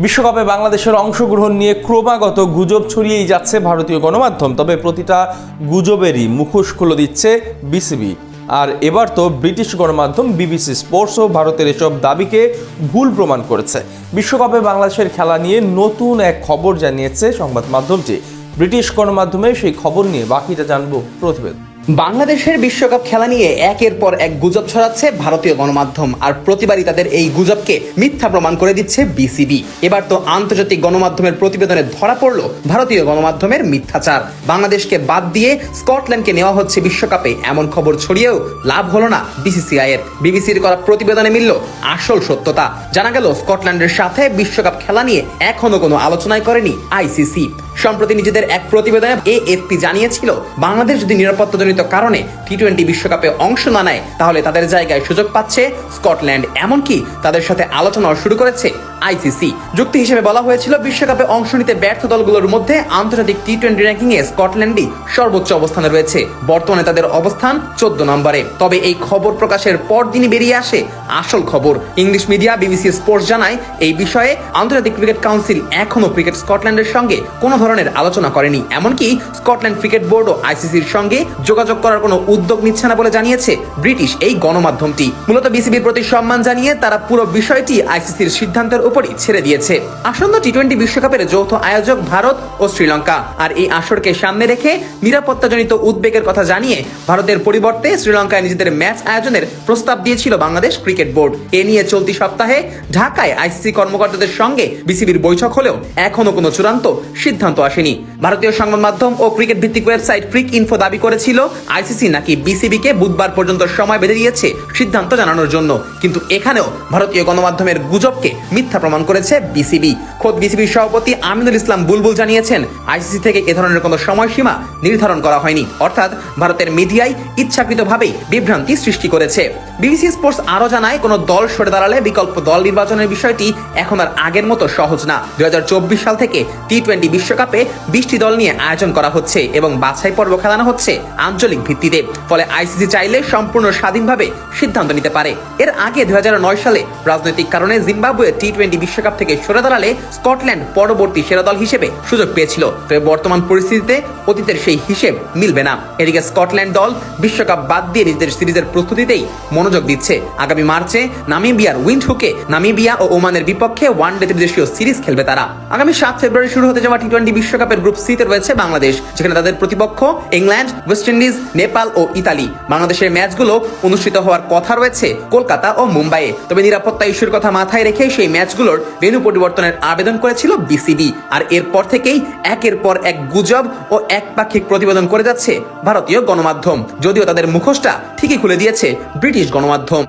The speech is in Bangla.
বিশ্বকাপে বাংলাদেশের অংশগ্রহণ নিয়ে ক্রমাগত গুজব ছড়িয়েই যাচ্ছে ভারতীয় গণমাধ্যম। তবে প্রতিটা গুজবেরই মুখোশ খুলে দিচ্ছে বিসিবি। আর এবার তো ব্রিটিশ গণমাধ্যম বিবিসি স্পোর্টসও ভারতের এসব দাবিকে ভুল প্রমাণ করেছে। বিশ্বকাপে বাংলাদেশের খেলা নিয়ে নতুন এক খবর জানিয়েছে সংবাদ মাধ্যমটি। ব্রিটিশ গণমাধ্যমে সেই খবর নিয়ে বাকিটা জানবো প্রতিবেদন। বাংলাদেশের বিশ্বকাপ খেলা নিয়ে একের পর এক গুজব ছড়াচ্ছে ভারতীয় গণমাধ্যম, আর প্রতিবারই তাদের এই গুজবকে মিথ্যা প্রমাণ করে দিচ্ছে বিসিবি। এবার তো আন্তর্জাতিক গণমাধ্যমের প্রতিবেদনে ধরা পড়ল ভারতীয় গণমাধ্যমের মিথ্যাচার। বাংলাদেশকে বাদ দিয়ে স্কটল্যান্ডকে নেওয়া হচ্ছে বিশ্বকাপে, এমন খবর ছড়িয়েও লাভ হলো না বিসিসিআই এর। বিবিসির করা প্রতিবেদনে মিলল আসল সত্যতা। জানা গেল স্কটল্যান্ডের সাথে বিশ্বকাপ খেলা নিয়ে এখনো কোনো আলোচনাই করেনি আইসিসি। সম্প্রতি নিজেদের এক প্রতিবেদনে এএফপি জানিয়েছিল, বাংলাদেশ যদি নিরাপত্তাজনিত কারণে টি-20 বিশ্বকাপে অংশ না নেয় তাহলে তাদের জায়গায় সুযোগ পাচ্ছে স্কটল্যান্ড। এমনকি তাদের সাথে আলোচনাও শুরু করেছে আইসিসি। যুক্তি হিসেবে বলা হয়েছিল, বিশ্বকাপে অংশ নিতে ব্যর্থ দলগুলোর মধ্যে আন্তর্জাতিক টি-20 র্যাঙ্কিং এ স্কটল্যান্ডই সর্বোচ্চ অবস্থানে রয়েছে। বর্তমানে তাদের অবস্থান 14 নম্বরে। তবে এই খবর প্রকাশের পর দিনই বেরিয়ে আসে আসল খবর। ইংলিশ মিডিয়া বিবিসি স্পোর্টস জানায়, এই বিষয়ে আন্তর্জাতিক ক্রিকেট কাউন্সিল এখনো ক্রিকেট স্কটল্যান্ডের সঙ্গে কোনো ধরনের আলোচনা করেনি। এমনকি স্কটল্যান্ড ক্রিকেট বোর্ডও আইসিসির সঙ্গে যোগাযোগ করার কোনো উদ্যোগ নিচ্ছে না বলে জানিয়েছে ব্রিটিশ এই গণমাধ্যমটি। মূলত বিসিবির প্রতি সম্মান জানিয়ে তারা পুরো বিষয়টি আইসিসির সিদ্ধান্তের উপরই ছেড়ে দিয়েছে। আসন্ন টি-20 বিশ্বকাপের যৌথ আয়োজক ভারত ও শ্রীলঙ্কা, আর এই আসরকে সামনে রেখে নিরাপত্তাজনিত উদ্বেগের কথা জানিয়ে ভারতের পরিবর্তে শ্রীলঙ্কায় নিজেদের ম্যাচ আয়োজনের প্রস্তাব দিয়েছিল বাংলাদেশ ক্রিকেট বোর্ড। এ নিয়ে চলতি সপ্তাহে ঢাকায় আইসিসি কর্মকর্তাদের সঙ্গে বিসিবির বৈঠক হলেও এখনো কোনো চূড়ান্ত সিদ্ধান্ত আসেনি। ভারতীয় সংবাদ মাধ্যম ও ক্রিকেট ভিত্তিক ওয়েবসাইট ক্রিক ইনফো দাবি করেছিল, আইসিসি নাকি বিসিবিকে বুধবার পর্যন্ত সময় বেঁধে দিয়েছে সিদ্ধান্ত জানানোর জন্য। কিন্তু এখানেও ভারতীয় গণমাধ্যমের গুজবকে মিথ্যা প্রমাণ করেছে বিসিবি। খোদ বিসিবির সভাপতি আমিনুল ইসলাম বুলবুল জানিয়েছেন, আইসিসি থেকে এ ধরনের কোনো সময়সীমা নির্ধারণ করা হয়নি, অর্থাৎ ভারতের মিডিয়ায় ইচ্ছাকৃতভাবেই বিভ্রান্তি সৃষ্টি করেছে। বিবিসি স্পোর্টস আরো জানায়, কোনো দল সরে দাঁড়ালে বিকল্প দল নির্বাচনের বিষয়টি এখন আর আগের মতো সহজ না। 2024 সাল থেকে টি-20 বিশ্বকাপে 20টি দল নিয়ে আয়োজন করা হচ্ছে এবং বাছাই পর্ব খেলানো হচ্ছে আঞ্চলিক ভিত্তিতে। ফলে আইসিসি চাইলে সম্পূর্ণ স্বাধীনভাবে সিদ্ধান্ত নিতে পারে। এর আগে 2009 সালে রাজনৈতিক কারণে জিম্বাবুয়ে টি-20 বিশ্বকাপ থেকে সরে দাঁড়ালে স্কটল্যান্ড পরবর্তী সেরা দল হিসেবে সুযোগ পেয়েছিল। তবে বর্তমান পরিস্থিতিতে অতীতের সেই হিসেব মিলবে না। এদিকে স্কটল্যান্ড দল বিশ্বকাপ বাদ দিয়ে নিজেদের সিরিজের প্রস্তুতিতেই মনোযোগ দিচ্ছে। আগামী মার্চে নামিবিয়ার উইন্ডহুকে নামিবিয়া ও ওমানের বিপক্ষে ওয়ানডে ত্রিদেশীয় সিরিজ খেলবে তারা। আগামী 7 ফেব্রুয়ারি শুরু হতে যাওয়া টি-20 বিশ্বকাপের গ্রুপ সি তে রয়েছে বাংলাদেশ, যেখানে তাদের প্রতিপক্ষ ইংল্যান্ড, ওয়েস্ট ইন্ডিজ, নেপাল ও ইতালি। বাংলাদেশের ম্যাচগুলো অনুষ্ঠিত হওয়ার কথা রয়েছে কলকাতা ও মুম্বাইয়ে। তবে নিরাপত্তা ইস্যুর কথা মাথায় রেখে সেই ম্যাচগুলোর ভেন্যু পরিবর্তনের আবেদন করেছিল বিসিবি। আর এরপর থেকেই একের পর এক গুজব ও একপাক্ষিক প্রতিবেদন করে যাচ্ছে ভারতীয় গণমাধ্যম, যদিও তাদের মুখোশটা ঠিকই খুলে দিয়েছে ব্রিটিশ গণমাধ্যম।